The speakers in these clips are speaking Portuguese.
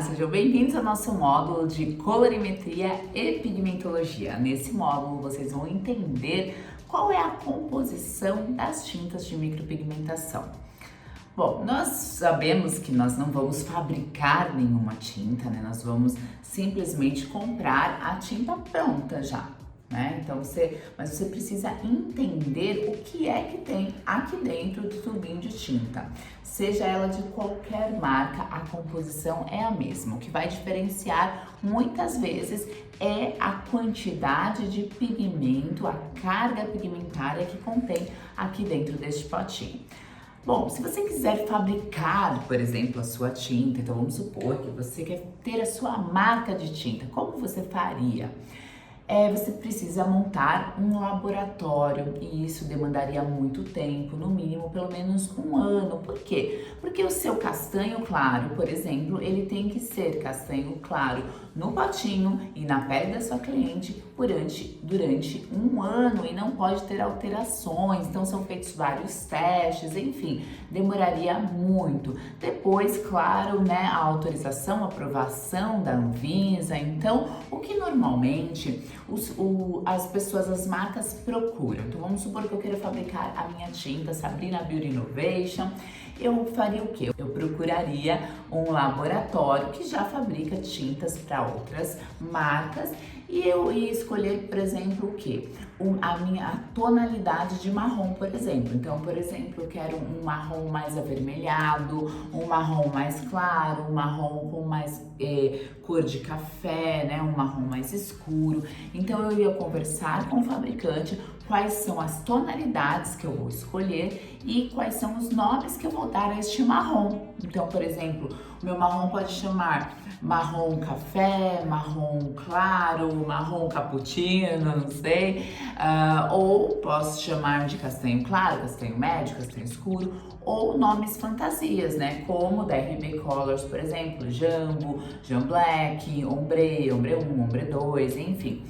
Olá, sejam bem-vindos ao nosso módulo de colorimetria e pigmentologia. Nesse módulo vocês vão entender qual é a composição das tintas de micropigmentação. Bom, nós sabemos que nós não vamos fabricar nenhuma tinta, né? Nós vamos simplesmente comprar a tinta pronta já, né? Então mas você precisa entender o que é que tem aqui dentro do tubinho de tinta. Seja ela de qualquer marca, a composição é a mesma. O que vai diferenciar muitas vezes é a quantidade de pigmento, a carga pigmentária que contém aqui dentro deste potinho. Bom, se você quiser fabricar, por exemplo, a sua tinta, então vamos supor que você quer ter a sua marca de tinta, como você faria? Você precisa montar um laboratório e isso demandaria muito tempo, no mínimo pelo menos um ano. Por quê? Porque o seu castanho claro, por exemplo, ele tem que ser castanho claro no potinho e na pele da sua cliente durante um ano e não pode ter alterações. Então são feitos vários testes, enfim, demoraria muito. Depois, claro, né, a autorização, a aprovação da Anvisa. Então, o que normalmente as pessoas, as marcas procuram. Então vamos supor que eu queira fabricar a minha tinta Sabrina Beauty Innovation. Eu faria o quê? Eu procuraria um laboratório que já fabrica tintas para outras marcas e eu ia escolher, por exemplo, o quê? A tonalidade de marrom, por exemplo. Então, por exemplo, eu quero um marrom mais avermelhado, um marrom mais claro, um marrom com mais cor de café, né? Um marrom mais escuro. Então, eu ia conversar com o fabricante quais são as tonalidades que eu vou escolher e quais são os nomes que eu vou dar a este marrom. Então, por exemplo, o meu marrom pode chamar marrom café, marrom claro, marrom cappuccino, não sei. Ou posso chamar de castanho claro, castanho médio, castanho escuro, ou nomes fantasias, né? Como da RB Colors, por exemplo, Jambo, Jam Black, Ombre, Ombre 1, Ombre 2, enfim.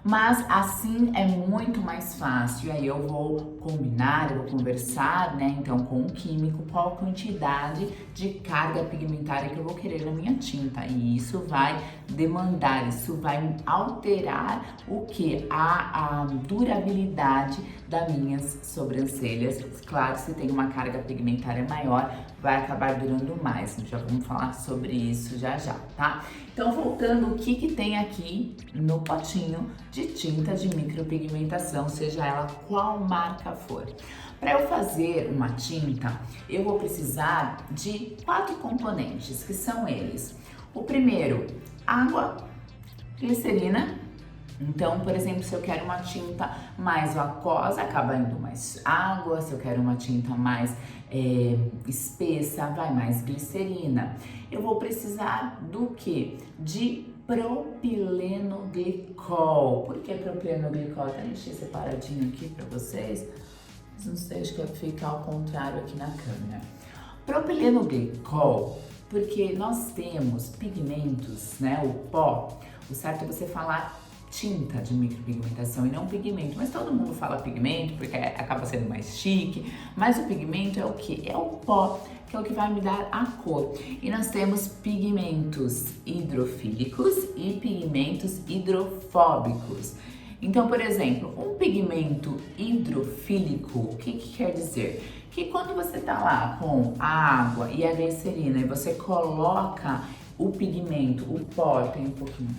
Mas assim é muito mais fácil, aí eu vou combinar, eu vou conversar, né, então com o químico, qual a quantidade de carga pigmentária que eu vou querer na minha tinta, e isso vai demandar, isso vai alterar o que? A durabilidade das minhas sobrancelhas. Claro, se tem uma carga pigmentária maior, vai acabar durando mais, já vamos falar sobre isso já, tá? Então, voltando, o que tem aqui no potinho de tinta de micropigmentação, seja ela qual marca for. Para eu fazer uma tinta, eu vou precisar de 4 componentes, que são eles. O primeiro, água, glicerina. Então, por exemplo, se eu quero uma tinta mais aquosa, acaba indo mais água. Se eu quero uma tinta mais espessa, vai mais glicerina. Eu vou precisar do que? De propileno glicol. Por que propileno glicol? Eu deixei separadinho aqui para vocês. Não sei, acho que vai ficar ao contrário aqui na câmera. Propileno glicol, porque nós temos pigmentos, né? O pó, o certo é você falar tinta de micropigmentação e não pigmento, mas todo mundo fala pigmento porque acaba sendo mais chique, mas o pigmento é o que? É o pó, que é o que vai me dar a cor. E nós temos pigmentos hidrofílicos e pigmentos hidrofóbicos. Então, por exemplo, um pigmento hidrofílico, o que quer dizer? Que quando você tá lá com a água e a glicerina e você coloca o pigmento, o pó, tem um pouquinho,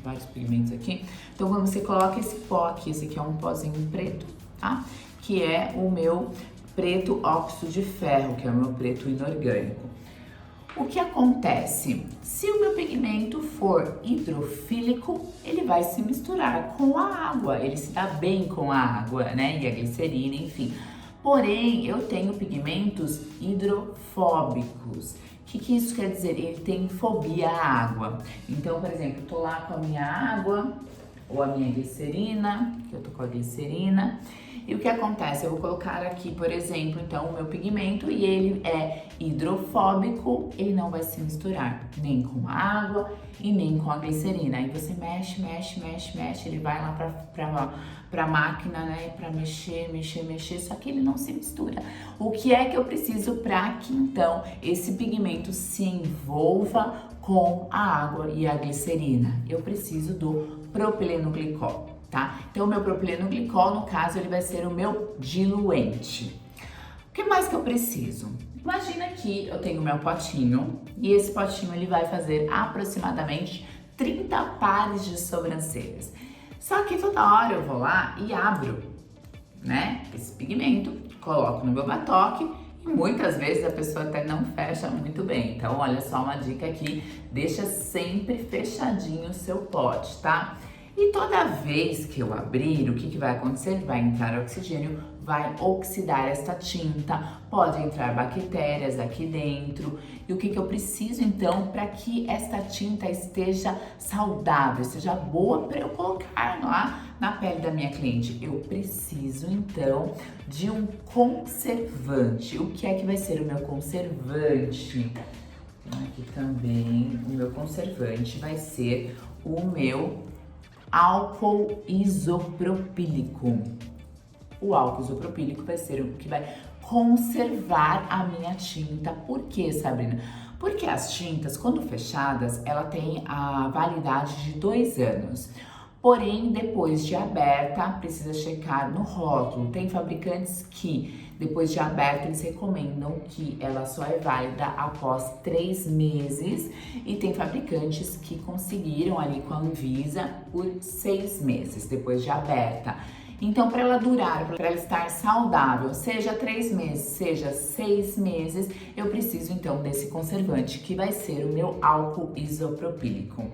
vários pigmentos aqui. Então, quando você coloca esse pó aqui, esse aqui é um pozinho preto, tá? Que é o meu preto óxido de ferro, que é o meu preto inorgânico. O que acontece? Se o meu pigmento for hidrofílico, ele vai se misturar com a água, ele se dá bem com a água, né? E a glicerina, enfim. Porém, eu tenho pigmentos hidrofóbicos. O que isso quer dizer? Ele tem fobia à água. Então, por exemplo, eu tô lá com a minha água ou a minha glicerina, que eu tô com a glicerina, e o que acontece? Eu vou colocar aqui, por exemplo, então, o meu pigmento e ele é hidrofóbico, ele não vai se misturar nem com a água e nem com a glicerina. Aí você mexe, ele vai lá pra máquina, né, pra mexer, só que ele não se mistura. O que é que eu preciso para que, então, esse pigmento se envolva com a água e a glicerina. Eu preciso do propileno glicol, tá? Então, o meu propileno glicol, no caso, ele vai ser o meu diluente. O que mais que eu preciso? Imagina que eu tenho o meu potinho e esse potinho ele vai fazer aproximadamente 30 pares de sobrancelhas. Só que toda hora eu vou lá e abro, né, esse pigmento, coloco no meu batoque e muitas vezes a pessoa até não fecha muito bem. Então, olha só uma dica aqui, deixa sempre fechadinho o seu pote, tá? E toda vez que eu abrir, o que vai acontecer? Vai entrar oxigênio, vai oxidar esta tinta, pode entrar bactérias aqui dentro. E o que eu preciso então para que esta tinta esteja saudável, seja boa para eu colocar lá na pele da minha cliente? Eu preciso então de um conservante. O que é que vai ser o meu conservante? Aqui também o meu conservante vai ser o meu álcool isopropílico. O álcool isopropílico vai ser o que vai conservar a minha tinta. Por quê, Sabrina? Porque as tintas, quando fechadas, ela tem a validade de 2 anos. Porém, depois de aberta, precisa checar no rótulo. Tem fabricantes que, depois de aberta, eles recomendam que ela só é válida após 3 meses. E tem fabricantes que conseguiram ali com a Anvisa por 6 meses, depois de aberta. Então, para ela durar, para ela estar saudável, seja 3 meses, seja 6 meses, eu preciso então desse conservante, que vai ser o meu álcool isopropílico.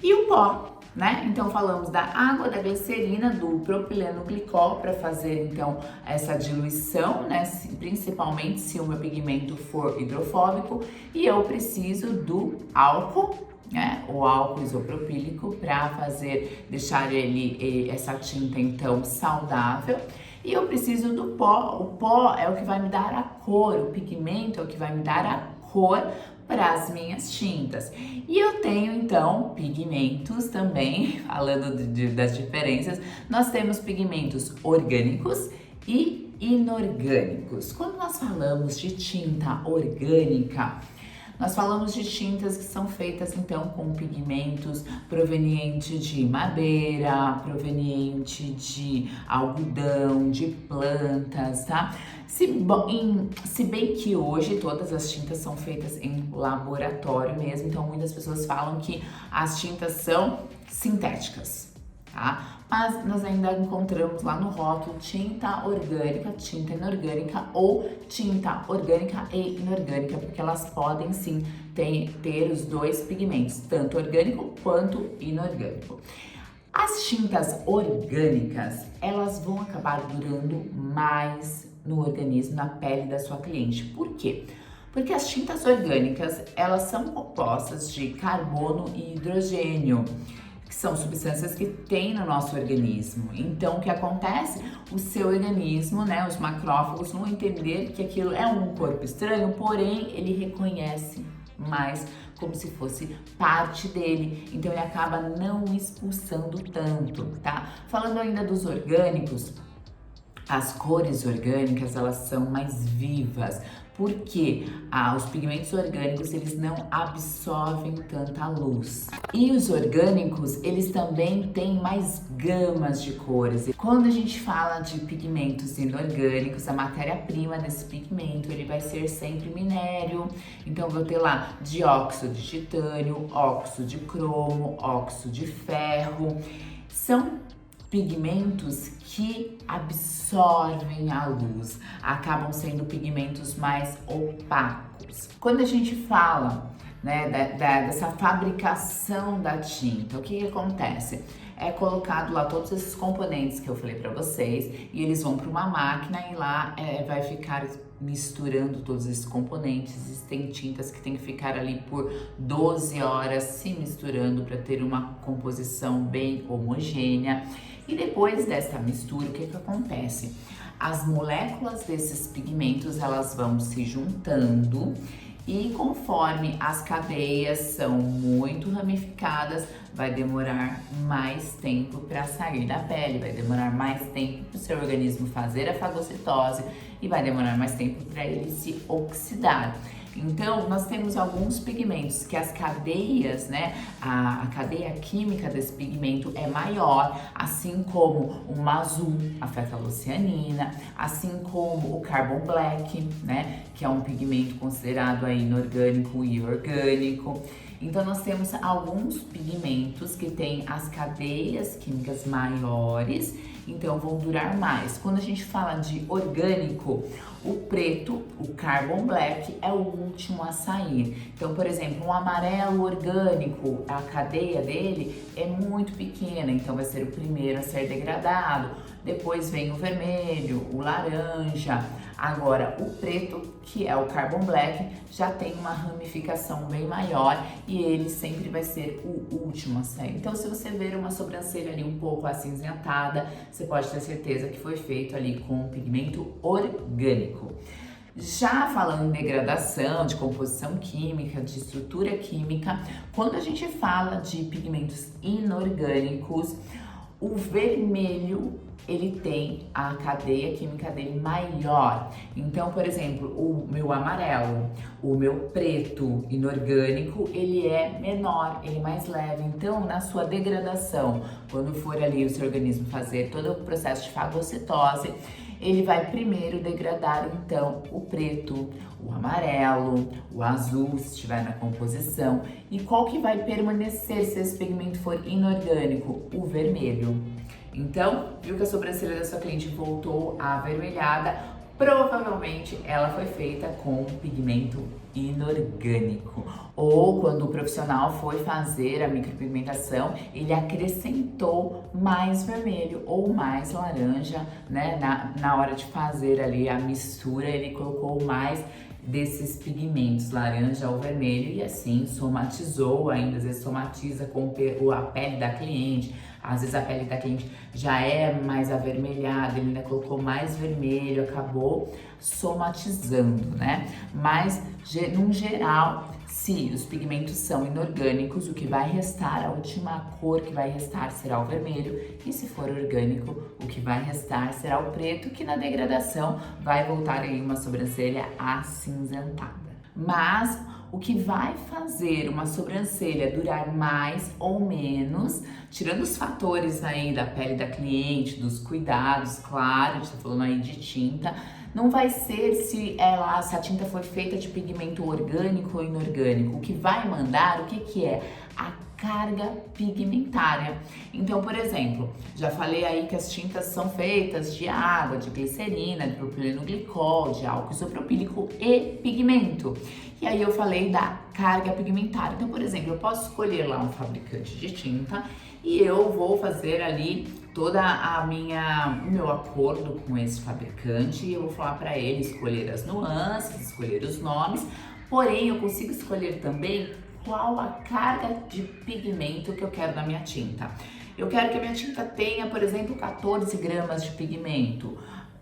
E o pó, né? Então, falamos da água, da glicerina, do propileno glicol para fazer então essa diluição, né? Principalmente se o meu pigmento for hidrofóbico, e eu preciso do álcool, né, o álcool isopropílico para deixar essa tinta então saudável. E eu preciso do pó. O pó é o que vai me dar a cor, o pigmento é o que vai me dar a cor para as minhas tintas. E eu tenho então pigmentos também, falando das diferenças, nós temos pigmentos orgânicos e inorgânicos. Quando nós falamos de tinta orgânica, nós falamos de tintas que são feitas então com pigmentos provenientes de madeira, proveniente de algodão, de plantas, tá? Se bem que hoje todas as tintas são feitas em laboratório mesmo, então muitas pessoas falam que as tintas são sintéticas, tá? Mas nós ainda encontramos lá no rótulo tinta orgânica, tinta inorgânica ou tinta orgânica e inorgânica, porque elas podem sim ter os dois pigmentos, tanto orgânico quanto inorgânico. As tintas orgânicas, elas vão acabar durando mais no organismo, na pele da sua cliente. Por quê? Porque as tintas orgânicas, elas são compostas de carbono e hidrogênio, que são substâncias que tem no nosso organismo. Então, o que acontece? O seu organismo, né, os macrófagos vão entender que aquilo é um corpo estranho, porém, ele reconhece mais como se fosse parte dele. Então, ele acaba não expulsando tanto, tá? Falando ainda dos orgânicos, as cores orgânicas, elas são mais vivas, porque os pigmentos orgânicos, eles não absorvem tanta luz. E os orgânicos, eles também têm mais gamas de cores. Quando a gente fala de pigmentos inorgânicos, a matéria-prima desse pigmento, ele vai ser sempre minério. Então, vou ter lá dióxido de titânio, óxido de cromo, óxido de ferro. São pigmentos que absorvem a luz, acabam sendo pigmentos mais opacos. Quando a gente fala, né, dessa fabricação da tinta, o que acontece? É colocado lá todos esses componentes que eu falei para vocês e eles vão para uma máquina e lá vai ficar misturando todos esses componentes. Existem tintas que tem que ficar ali por 12 horas se misturando para ter uma composição bem homogênea. E depois dessa mistura, o que acontece? As moléculas desses pigmentos, elas vão se juntando e conforme as cadeias são muito ramificadas, vai demorar mais tempo para sair da pele, vai demorar mais tempo para o seu organismo fazer a fagocitose e vai demorar mais tempo para ele se oxidar. Então, nós temos alguns pigmentos que as cadeias, né, a cadeia química desse pigmento é maior, assim como o mazu, a fecalocianina, assim como o carbon black, né, que é um pigmento considerado aí inorgânico e orgânico. Então, nós temos alguns pigmentos que têm as cadeias químicas maiores, então vão durar mais. Quando a gente fala de orgânico, o preto, o carbon black, é o último a sair. Então, por exemplo, um amarelo orgânico, a cadeia dele é muito pequena, então vai ser o primeiro a ser degradado. Depois vem o vermelho, o laranja. Agora, o preto, que é o carbon black, já tem uma ramificação bem maior e ele sempre vai ser o último a sair. Então, se você ver uma sobrancelha ali um pouco acinzentada, você pode ter certeza que foi feito ali com um pigmento orgânico. Já falando em degradação, de composição química, de estrutura química, quando a gente fala de pigmentos inorgânicos, o vermelho ele tem a cadeia química dele maior. Então, por exemplo, o meu amarelo, o meu preto inorgânico, ele é menor, ele é mais leve. Então, na sua degradação, quando for ali o seu organismo fazer todo o processo de fagocitose, ele vai primeiro degradar então o preto, o amarelo, o azul, se estiver na composição. E qual que vai permanecer se esse pigmento for inorgânico? O vermelho. Então, viu que a sobrancelha da sua cliente voltou avermelhada? Provavelmente ela foi feita com pigmento inorgânico. Ou quando o profissional foi fazer a micropigmentação, ele acrescentou mais vermelho ou mais laranja, né? Na hora de fazer ali a mistura, ele colocou mais desses pigmentos, laranja ou vermelho, e assim somatizou ainda, às vezes somatiza com a pele da cliente, às vezes a pele da cliente já é mais avermelhada, ele ainda colocou mais vermelho, acabou somatizando, né? Mas, num geral, se os pigmentos são inorgânicos, o que vai restar, a última cor que vai restar será o vermelho, e se for orgânico, o que vai restar será o preto, que na degradação vai voltar aí uma sobrancelha acinzentada. Mas o que vai fazer uma sobrancelha durar mais ou menos, tirando os fatores aí da pele da cliente, dos cuidados, claro, a gente tá falando aí de tinta, não vai ser se a tinta foi feita de pigmento orgânico ou inorgânico. O que vai mandar, o que é? A carga pigmentária. Então, por exemplo, já falei aí que as tintas são feitas de água, de glicerina, de propileno glicol, de álcool isopropílico e pigmento. E aí eu falei da carga pigmentária. Então, por exemplo, eu posso escolher lá um fabricante de tinta e eu vou fazer ali toda o meu acordo com esse fabricante, e eu vou falar para ele escolher as nuances, escolher os nomes, porém eu consigo escolher também qual a carga de pigmento que eu quero na minha tinta. Eu quero que a minha tinta tenha, por exemplo, 14 gramas de pigmento.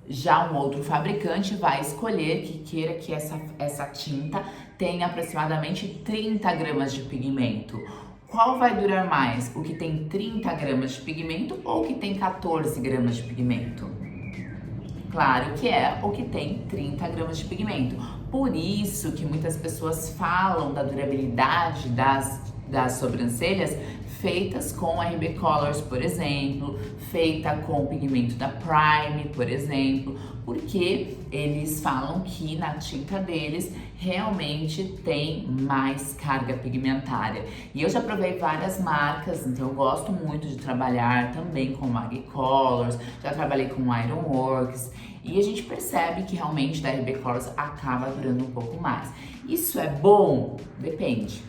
Já um outro fabricante vai escolher que queira que essa tinta tenha aproximadamente 30 gramas de pigmento. Qual vai durar mais? O que tem 30 gramas de pigmento ou o que tem 14 gramas de pigmento? Claro que é o que tem 30 gramas de pigmento. Por isso que muitas pessoas falam da durabilidade das sobrancelhas feitas com RB Colors, por exemplo, feita com o pigmento da Prime, por exemplo, porque eles falam que na tinta deles realmente tem mais carga pigmentária. E eu já provei várias marcas, então eu gosto muito de trabalhar também com Mag Colors, já trabalhei com Ironworks, e a gente percebe que realmente da RB Colors acaba durando um pouco mais. Isso é bom? Depende.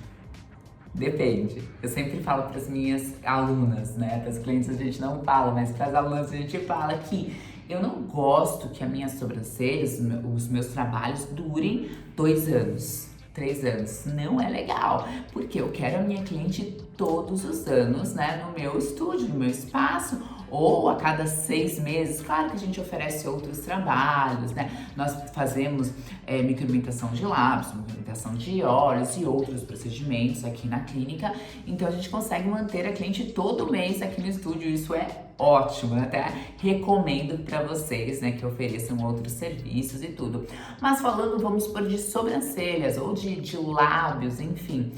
Depende. Eu sempre falo para as minhas alunas, né? Para as clientes a gente não fala, mas para as alunas a gente fala que eu não gosto que as minhas sobrancelhas, os meus trabalhos durem 2 anos, 3 anos. Não é legal, porque eu quero a minha cliente todos os anos, né? No meu estúdio, no meu espaço, ou a cada 6 meses. Claro que a gente oferece outros trabalhos, né? Nós fazemos micropigmentação de lábios, micropigmentação de olhos e outros procedimentos aqui na clínica, então a gente consegue manter a cliente todo mês aqui no estúdio. Isso é ótimo, eu até recomendo para vocês, né, que ofereçam outros serviços e tudo. Mas falando, vamos supor, de sobrancelhas ou de lábios, enfim,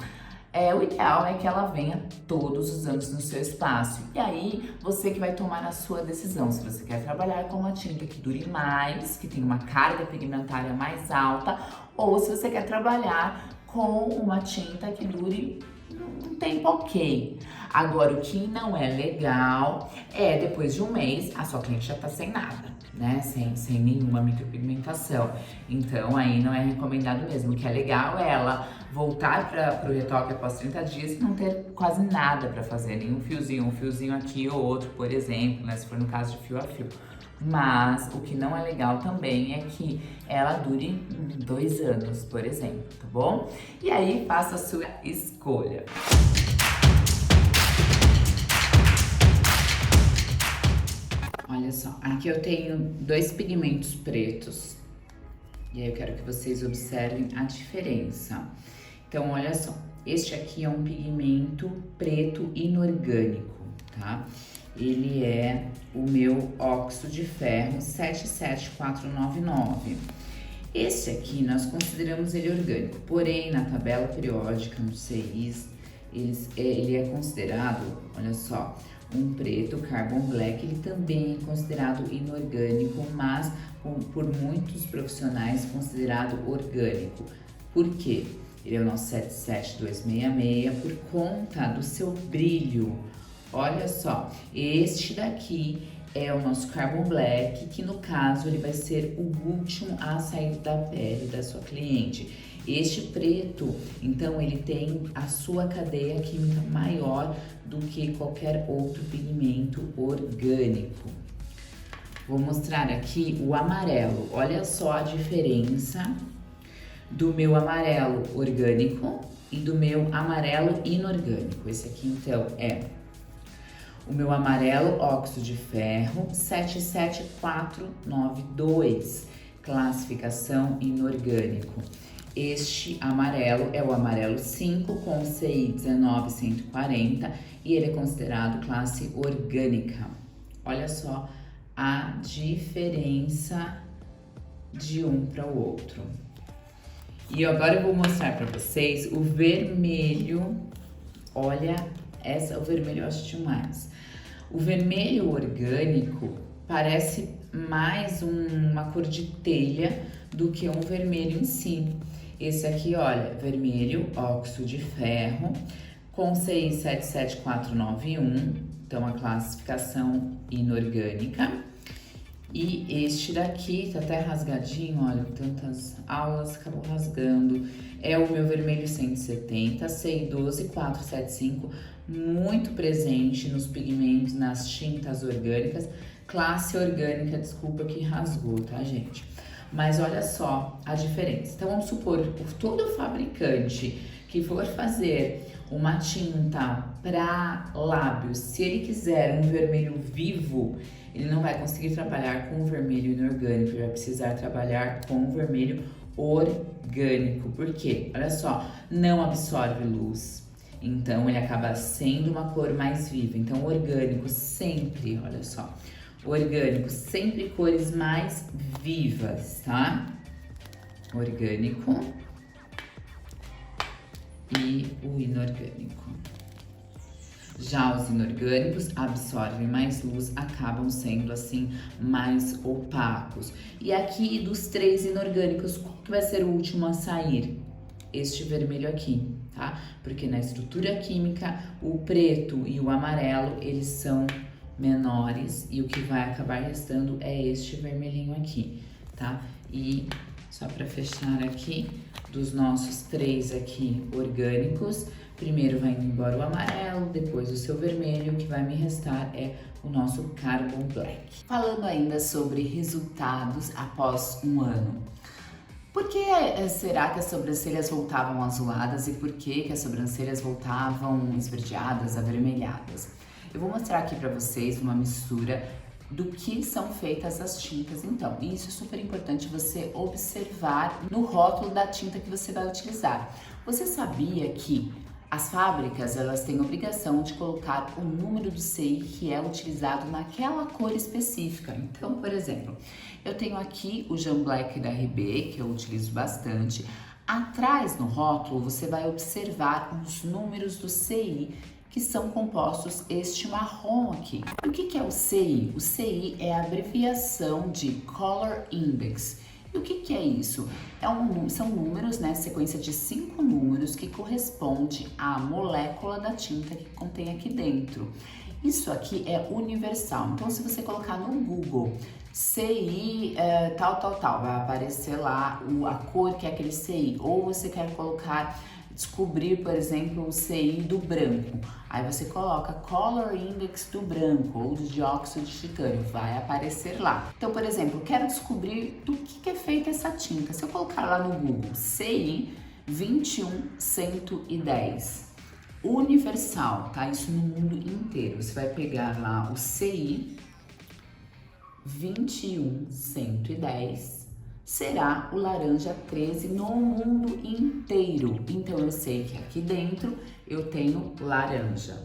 o ideal é que ela venha todos os anos no seu espaço. E aí, você que vai tomar a sua decisão, se você quer trabalhar com uma tinta que dure mais, que tenha uma carga pigmentária mais alta, ou se você quer trabalhar com uma tinta que dure um tempo ok. Agora, o que não é legal é depois de um mês a sua cliente já tá sem nada, né? Sem nenhuma micropigmentação. Então, aí não é recomendado mesmo. O que é legal é ela voltar para o retoque após 30 dias e não ter quase nada para fazer, nenhum fiozinho, um fiozinho aqui ou outro, por exemplo, né? Se for no caso de fio a fio. Mas o que não é legal também é que ela dure 2 anos, por exemplo, tá bom? E aí, faça a sua escolha. Olha só, aqui eu tenho 2 pigmentos pretos. E aí eu quero que vocês observem a diferença. Então, olha só, este aqui é um pigmento preto inorgânico, tá? Ele é o meu óxido de ferro 77499. Esse aqui nós consideramos ele orgânico, porém na tabela periódica no CIS, ele é considerado, olha só, um preto Carbon Black. Ele também é considerado inorgânico, mas por muitos profissionais considerado orgânico. Por quê? Ele é o nosso 77266 por conta do seu brilho. Olha só, este daqui é o nosso Carbon Black, que no caso ele vai ser o último a sair da pele da sua cliente. Este preto, então, ele tem a sua cadeia química maior do que qualquer outro pigmento orgânico. Vou mostrar aqui o amarelo. Olha só a diferença do meu amarelo orgânico e do meu amarelo inorgânico. Esse aqui, então, é o meu amarelo óxido de ferro 77492, classificação inorgânico. Este amarelo é o amarelo 5 com CI 19140 e ele é considerado classe orgânica. Olha só a diferença de um para o outro. E agora eu vou mostrar para vocês o vermelho. Olha, o vermelho eu acho demais. O vermelho orgânico parece mais uma cor de telha do que um vermelho em si. Esse aqui, olha, vermelho óxido de ferro com CI 77491, então a classificação inorgânica. E este daqui, tá até rasgadinho, olha, tantas aulas, acabou rasgando. É o meu vermelho 170, CI 12475, muito presente nos pigmentos, nas tintas orgânicas. Classe orgânica, desculpa que rasgou, tá, gente? Mas olha só a diferença. Então, vamos supor, todo fabricante que for fazer uma tinta para lábios, se ele quiser um vermelho vivo, ele não vai conseguir trabalhar com o vermelho inorgânico, ele vai precisar trabalhar com o vermelho orgânico. Por quê? Olha só, não absorve luz, então ele acaba sendo uma cor mais viva. Então, orgânico sempre, olha só, orgânico sempre cores mais vivas, tá? Orgânico e o inorgânico. Já os inorgânicos absorvem mais luz, acabam sendo assim mais opacos. E aqui dos 3 inorgânicos, qual que vai ser o último a sair? Este vermelho aqui, tá? Porque na estrutura química, o preto e o amarelo, eles são menores e o que vai acabar restando é este vermelhinho aqui, tá? E só para fechar aqui, dos nossos 3 aqui orgânicos, primeiro vai indo embora o amarelo, depois o seu vermelho, o que vai me restar é o nosso Carbon Black. Falando ainda sobre resultados após um ano. Por que será que as sobrancelhas voltavam azuladas e por que as sobrancelhas voltavam esverdeadas, avermelhadas? Eu vou mostrar aqui para vocês uma mistura do que são feitas as tintas então. E isso é super importante você observar no rótulo da tinta que você vai utilizar. Você sabia que as fábricas, elas têm obrigação de colocar o número do CI que é utilizado naquela cor específica. Então, por exemplo, eu tenho aqui o Jean Black da RB, que eu utilizo bastante. Atrás no rótulo, você vai observar os números do CI, que são compostos este marrom aqui. O que é o CI? O CI é a abreviação de Color Index. E o que é isso? São números, né? Sequência de 5 números que corresponde à molécula da tinta que contém aqui dentro. Isso aqui é universal. Então, se você colocar no Google CI tal, vai aparecer lá a cor que é aquele CI. Ou você quer descobrir, por exemplo, o CI do branco. Aí você coloca Color Index do branco ou do dióxido de titânio, vai aparecer lá. Então, por exemplo, quero descobrir do que é feita essa tinta. Se eu colocar lá no Google CI 21110, universal, tá? Isso no mundo inteiro. Você vai pegar lá o CI 21110, será o laranja 13 no mundo inteiro. Então eu sei que aqui dentro eu tenho laranja.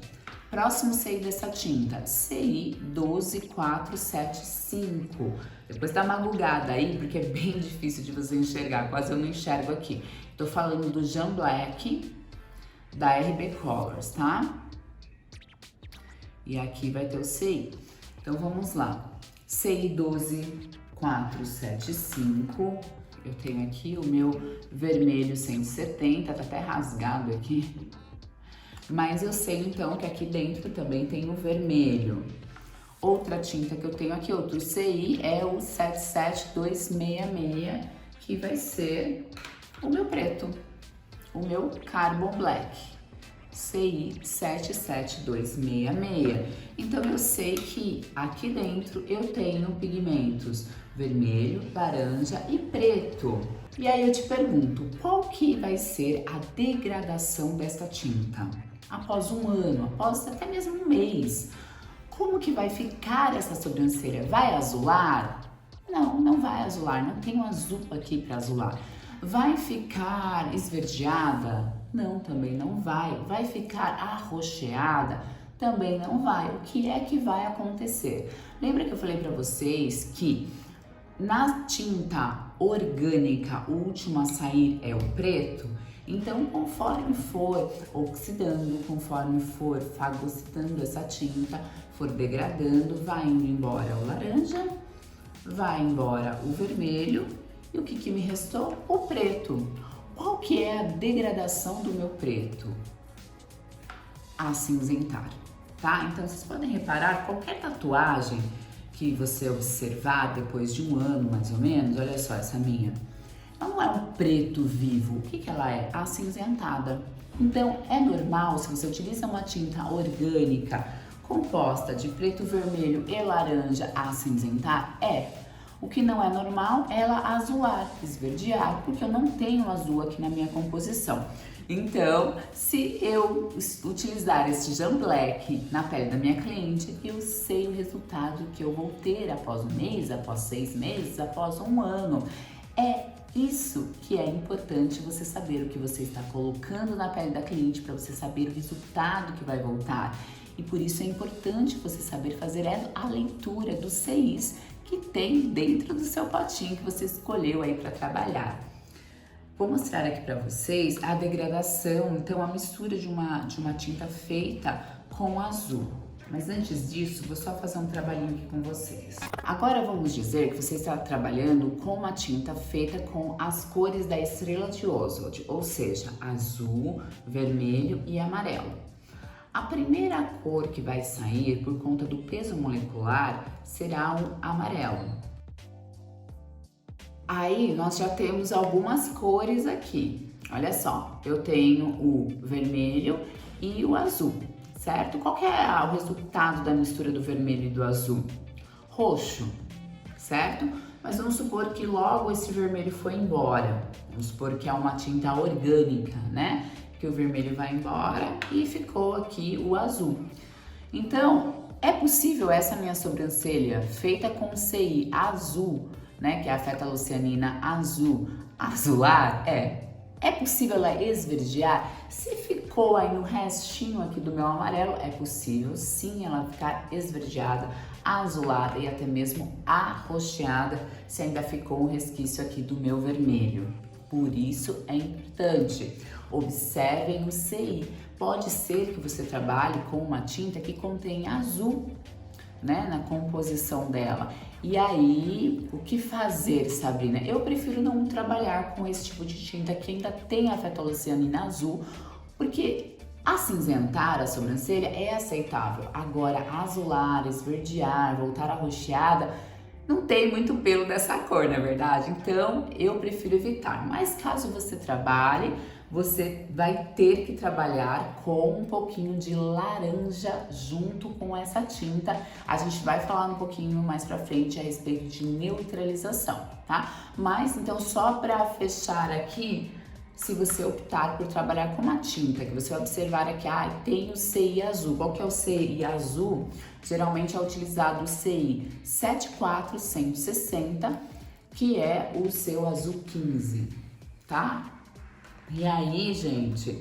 Próximo CI dessa tinta, CI 12475. Depois dá uma bugada aí, porque é bem difícil de você enxergar, quase eu não enxergo aqui. Tô falando do Jean Black da RB Colors, tá? E aqui vai ter o CI. Então vamos lá. CI 12475, eu tenho aqui o meu vermelho 170, tá até rasgado aqui, mas eu sei então que aqui dentro também tem o vermelho. Outra tinta que eu tenho aqui, outro CI, é o 77266, que vai ser o meu preto, o meu Carbon Black. CI 77266. Então eu sei que aqui dentro eu tenho pigmentos vermelho, laranja e preto. E aí eu te pergunto, qual que vai ser a degradação dessa tinta? Após um ano, após até mesmo um mês. Como que vai ficar essa sobrancelha? Vai azular? Não, não vai azular, não tenho azul aqui para azular. Vai ficar esverdeada? Não, também não vai. Vai ficar arroxeada? Também não vai. O que é que vai acontecer? Lembra que eu falei para vocês que na tinta orgânica o último a sair é o preto? Então, conforme for oxidando, conforme for fagocitando essa tinta, for degradando, vai indo embora o laranja, vai embora o vermelho. E o que me restou? O preto. Qual que é a degradação do meu preto? Acinzentar, tá? Então, vocês podem reparar, qualquer tatuagem que você observar depois de um ano, mais ou menos, olha só essa minha, ela não é um preto vivo. O que ela é? Acinzentada. Então, é normal, se você utiliza uma tinta orgânica composta de preto, vermelho e laranja acinzentar, O que não é normal é ela azular, esverdear, porque eu não tenho azul aqui na minha composição. Então, se eu utilizar esse Jean Black na pele da minha cliente, eu sei o resultado que eu vou ter após um mês, após 6 meses, após um ano. É isso que é importante você saber o que você está colocando na pele da cliente para você saber o resultado que vai voltar. E por isso é importante você saber fazer a leitura dos CIs que tem dentro do seu potinho que você escolheu aí para trabalhar. Vou mostrar aqui para vocês a degradação, então a mistura de uma tinta feita com azul. Mas antes disso, vou só fazer um trabalhinho aqui com vocês. Agora vamos dizer que você está trabalhando com uma tinta feita com as cores da estrela de Oswald, ou seja, azul, vermelho e amarelo. A primeira cor que vai sair por conta do peso molecular será o amarelo. Aí nós já temos algumas cores aqui. Olha só, eu tenho o vermelho e o azul, certo? Qual que é o resultado da mistura do vermelho e do azul? Roxo, certo? Mas vamos supor que logo esse vermelho foi embora. Vamos supor que é uma tinta orgânica, né? Que o vermelho vai embora e ficou aqui o azul. Então, é possível essa minha sobrancelha feita com CI azul, né, que é a fetolucianina azul, azular? É possível ela esverdear? Se ficou aí no restinho aqui do meu amarelo, é possível sim ela ficar esverdeada, azulada e até mesmo arroxeada se ainda ficou um resquício aqui do meu vermelho. Por isso é importante, observem o CI. Pode ser que você trabalhe com uma tinta que contém azul, né, na composição dela. E aí, o que fazer, Sabrina? Eu prefiro não trabalhar com esse tipo de tinta que ainda tem a fetolucianina azul, porque acinzentar a sobrancelha é aceitável. Agora, azular, esverdear, voltar arroxeada, não tem muito pelo dessa cor, na verdade? Então, eu prefiro evitar. Mas caso você trabalhe, você vai ter que trabalhar com um pouquinho de laranja junto com essa tinta. A gente vai falar um pouquinho mais pra frente a respeito de neutralização, tá? Mas, então, só pra fechar aqui, se você optar por trabalhar com uma tinta, que você vai observar aqui, tem o CI azul. Qual que é o CI azul? Geralmente é utilizado o CI 74160, que é o seu azul 15, tá? E aí, gente,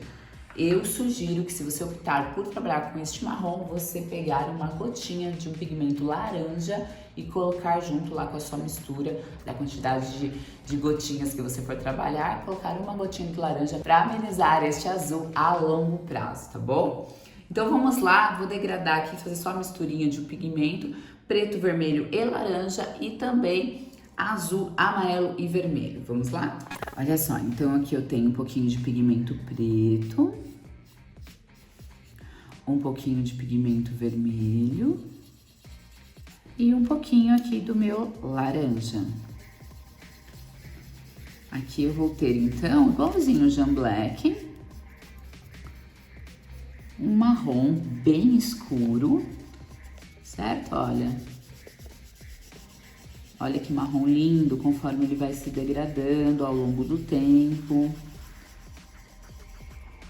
eu sugiro que se você optar por trabalhar com este marrom, você pegar uma gotinha de um pigmento laranja e colocar junto lá com a sua mistura da quantidade de gotinhas que você for trabalhar, colocar uma gotinha de laranja para amenizar este azul a longo prazo, tá bom? Então vamos lá, vou degradar aqui, fazer só a misturinha de um pigmento preto, vermelho e laranja e também azul, amarelo e vermelho. Vamos lá? Olha só, então aqui eu tenho um pouquinho de pigmento preto, um pouquinho de pigmento vermelho e um pouquinho aqui do meu laranja. Aqui eu vou ter, então, igualzinho o Jean Black, um marrom bem escuro, certo? Olha que marrom lindo, conforme ele vai se degradando ao longo do tempo.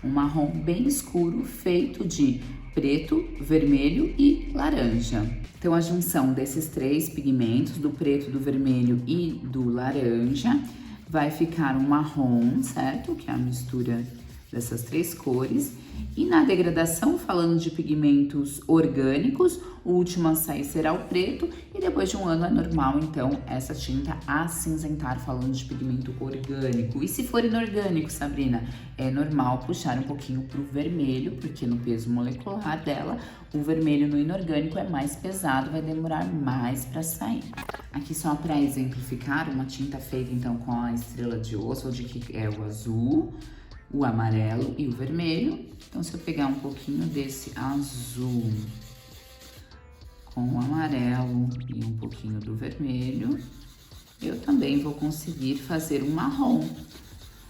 Um marrom bem escuro, feito de preto, vermelho e laranja. Então, a junção desses três pigmentos, do preto, do vermelho e do laranja, vai ficar um marrom, certo? Que é a mistura dessas três cores. E na degradação, falando de pigmentos orgânicos, o último a sair será o preto e depois de um ano é normal, então, essa tinta acinzentar, falando de pigmento orgânico. E se for inorgânico, Sabrina, é normal puxar um pouquinho pro vermelho, porque no peso molecular dela, o vermelho no inorgânico é mais pesado, vai demorar mais para sair. Aqui só para exemplificar, uma tinta feita então com a estrela de Oswald, que é o azul, o amarelo e o vermelho. Então, se eu pegar um pouquinho desse azul com o amarelo e um pouquinho do vermelho, eu também vou conseguir fazer um marrom.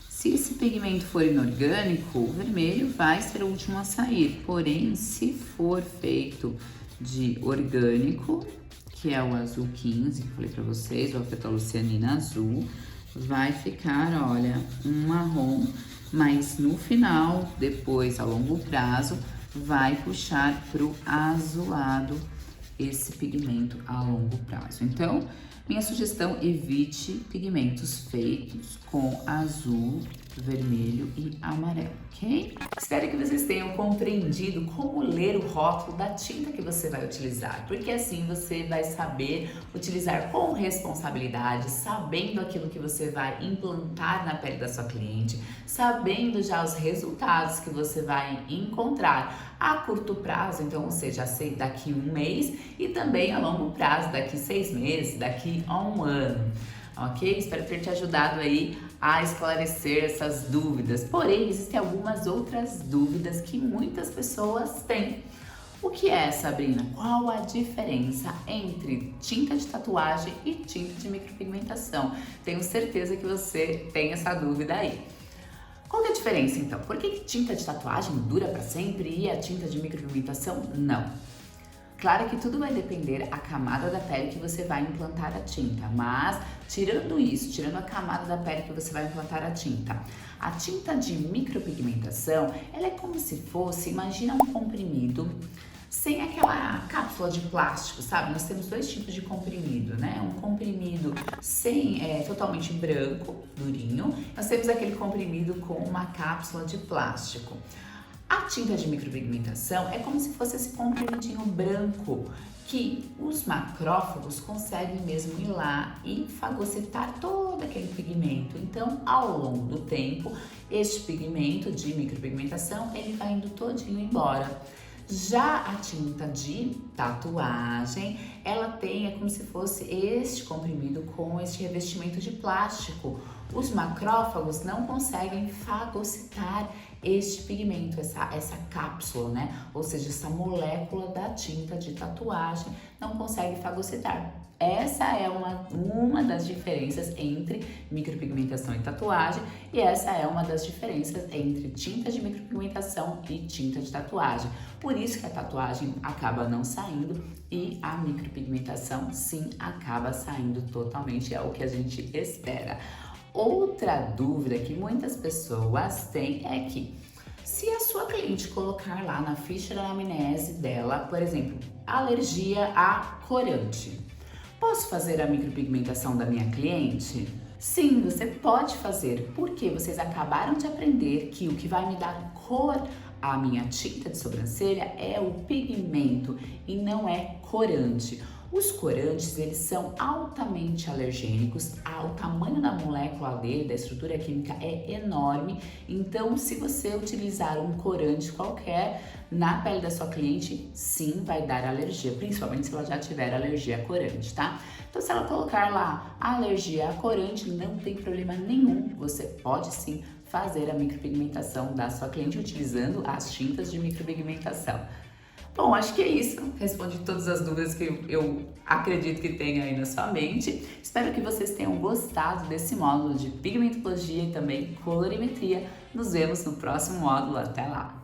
Se esse pigmento for inorgânico, o vermelho vai ser o último a sair. Porém, se for feito de orgânico, que é o azul 15, que eu falei pra vocês, ou a fetolucianina azul, vai ficar, olha, um marrom, mas no final, depois, a longo prazo, vai puxar pro azulado esse pigmento a longo prazo. Então, minha sugestão, evite pigmentos feitos com azul, vermelho e amarelo, ok? Espero que vocês tenham compreendido como ler o rótulo da tinta que você vai utilizar, porque assim você vai saber utilizar com responsabilidade, sabendo aquilo que você vai implantar na pele da sua cliente, sabendo já os resultados que você vai encontrar a curto prazo, então, ou seja, daqui um mês e também a longo prazo, daqui 6 meses, daqui a um ano. Ok? Espero ter te ajudado aí a esclarecer essas dúvidas. Porém, existem algumas outras dúvidas que muitas pessoas têm. O que é, Sabrina? Qual a diferença entre tinta de tatuagem e tinta de micropigmentação? Tenho certeza que você tem essa dúvida aí. Qual que é a diferença, então? Por que tinta de tatuagem dura para sempre e a tinta de micropigmentação não? Claro que tudo vai depender da camada da pele que você vai implantar a tinta, mas tirando isso, tirando a camada da pele que você vai implantar a tinta de micropigmentação, ela é como se fosse, imagina um comprimido sem aquela cápsula de plástico, sabe? Nós temos dois tipos de comprimido, né? Um comprimido totalmente branco, durinho. Nós temos aquele comprimido com uma cápsula de plástico. A tinta de micropigmentação é como se fosse esse comprimidinho branco que os macrófagos conseguem mesmo ir lá e fagocitar todo aquele pigmento. Então, ao longo do tempo, este pigmento de micropigmentação, ele vai indo todinho embora. Já a tinta de tatuagem, ela tem como se fosse este comprimido com este revestimento de plástico. Os macrófagos não conseguem fagocitar este pigmento, essa cápsula, né? Ou seja, essa molécula da tinta de tatuagem não consegue fagocitar. Essa é uma das diferenças entre micropigmentação e tatuagem, e essa é uma das diferenças entre tinta de micropigmentação e tinta de tatuagem. Por isso que a tatuagem acaba não saindo e a micropigmentação sim acaba saindo totalmente, é o que a gente espera. Outra dúvida que muitas pessoas têm é que se a sua cliente colocar lá na ficha da anamnese dela, por exemplo, alergia a corante, posso fazer a micropigmentação da minha cliente? Sim, você pode fazer, porque vocês acabaram de aprender que o que vai me dar cor à minha tinta de sobrancelha é o pigmento e não é corante. Os corantes, eles são altamente alergênicos, o tamanho da molécula dele, da estrutura química é enorme, então se você utilizar um corante qualquer na pele da sua cliente, sim, vai dar alergia, principalmente se ela já tiver alergia a corante, tá? Então se ela colocar lá alergia a corante, não tem problema nenhum, você pode sim fazer a micropigmentação da sua cliente utilizando as tintas de micropigmentação. Bom, acho que é isso. Respondi todas as dúvidas que eu acredito que tenha aí na sua mente. Espero que vocês tenham gostado desse módulo de pigmentologia e também colorimetria. Nos vemos no próximo módulo. Até lá!